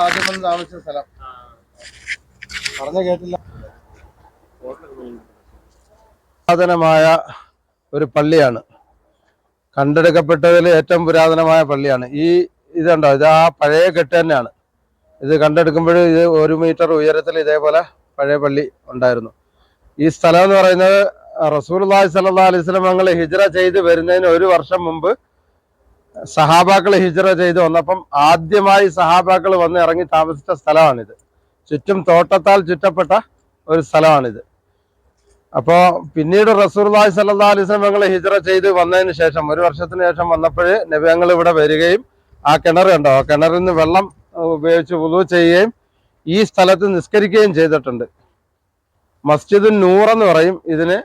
ആദ്യം വന്ന് താമസിച്ച സ്ഥലം പറഞ്ഞ കേട്ടില്ല. പുരാതനമായ ഒരു പള്ളിയാണ്, കണ്ടെടുക്കപ്പെട്ടതിൽ ഏറ്റവും പുരാതനമായ പള്ളിയാണ്. ഇതുണ്ടോ, ഇത് ആ പഴയ കെട്ട് തന്നെയാണ്. ഇത് കണ്ടെടുക്കുമ്പോൾ ഇത് 1 മീറ്റർ ഉയരത്തിൽ ഇതേപോലെ പഴയ പള്ളി ഉണ്ടായിരുന്നു. ഈ സ്ഥലം എന്ന് പറയുന്നത് റസൂലുള്ളാഹി സ്വല്ലല്ലാഹു അലൈഹി വസല്ലം തങ്ങൾ ഹിജ്റ ചെയ്ത് വരുന്നതിന് 1 വർഷം മുമ്പ് സഹാബാക്കൾ ഹിജ്റ ചെയ്ത് വന്നപ്പം ആദ്യമായി സഹാബാക്കൾ വന്ന് ഇറങ്ങി താമസിച്ച സ്ഥലമാണിത്. ചുറ്റും തോട്ടത്താൽ ചുറ്റപ്പെട്ട ഒരു സ്ഥലമാണിത്. അപ്പോൾ പിന്നീട് റസൂലുള്ളാഹി സ്വല്ലല്ലാഹു അലൈഹി വസല്ലം തങ്ങൾ ഹിജ്റ ചെയ്ത് വന്നതിന് ശേഷം 1 വർഷത്തിന് ശേഷം വന്നപ്പോഴേ നബി തങ്ങൾ ഇവിടെ വരികയും ആ കിണർ കണ്ടോ, ആ കിണറിൽ നിന്ന് വെള്ളം ഉപയോഗിച്ച് വുളു ചെയ്യുകയും ഈ സ്ഥലത്ത് നിസ്കരിക്കുകയും ചെയ്തിട്ടുണ്ട്. മസ്ജിദുൻ നൂർ എന്ന് പറയും ഇതിന്.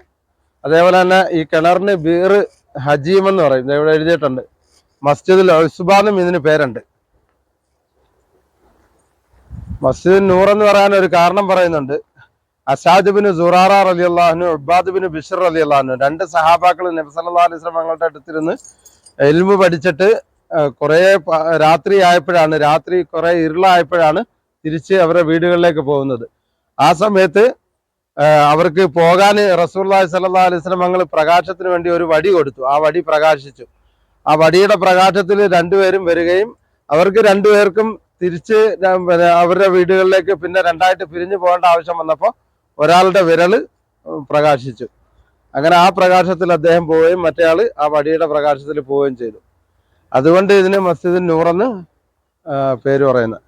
അതേപോലെ തന്നെ ഈ കിണറിന് ബീർ ഹജീം എന്ന് പറയും, ഇവിടെ എഴുതിയിട്ടുണ്ട്. മസ്ജിദുൽ ഉസ്ബാനും ഇതിന് പേരുണ്ട്. മസ്ജിദുൻ നൂർ എന്ന് പറയാൻ ഒരു കാരണം പറയുന്നുണ്ട്. അസാദ് ബിൻ സുറാറ റളിയല്ലാഹു അൻഹു, ഉബ്ബാദ് ബിൻ ബിശ്ർ റളിയല്ലാഹു അൻഹു, 2 സഹാബാക്കൾ നബി സല്ലല്ലാഹു അലൈഹി വസല്ലം തങ്ങളുടെ അടുത്തിരുന്ന് ഇൽമു പഠിച്ചിട്ട് കുറെ രാത്രി കുറെ ഇരുളായപ്പോഴാണ് തിരിച്ച് അവരുടെ വീടുകളിലേക്ക് പോകുന്നത്. ആ സമയത്ത് അവർക്ക് പോകാൻ റസൂലുള്ളാഹി സ്വല്ലല്ലാഹു അലൈഹി വസല്ലം തങ്ങൾ പ്രകാശത്തിന് വേണ്ടി ഒരു വടി കൊടുത്തു. ആ വടി പ്രകാശിച്ചു. ആ വടിയുടെ പ്രകാശത്തിൽ 2 പേരും വരികയും അവർക്ക് 2 പേർക്കും തിരിച്ച് അവരുടെ വീടുകളിലേക്ക് പിന്നെ 2ആയിട്ട് പിരിഞ്ഞു പോകേണ്ട ആവശ്യം വന്നപ്പോൾ ഒരാളുടെ വിരല് പ്രകാശിച്ചു. അങ്ങനെ ആ പ്രകാശത്തിൽ അദ്ദേഹം പോവുകയും മറ്റേയാൾ ആ വടിയുടെ പ്രകാശത്തിൽ പോവുകയും ചെയ്തു. അതുകൊണ്ട് ഇതിന് മസ്ജിദുൻ നൂർ എന്ന് പേര് പറയുന്നത്.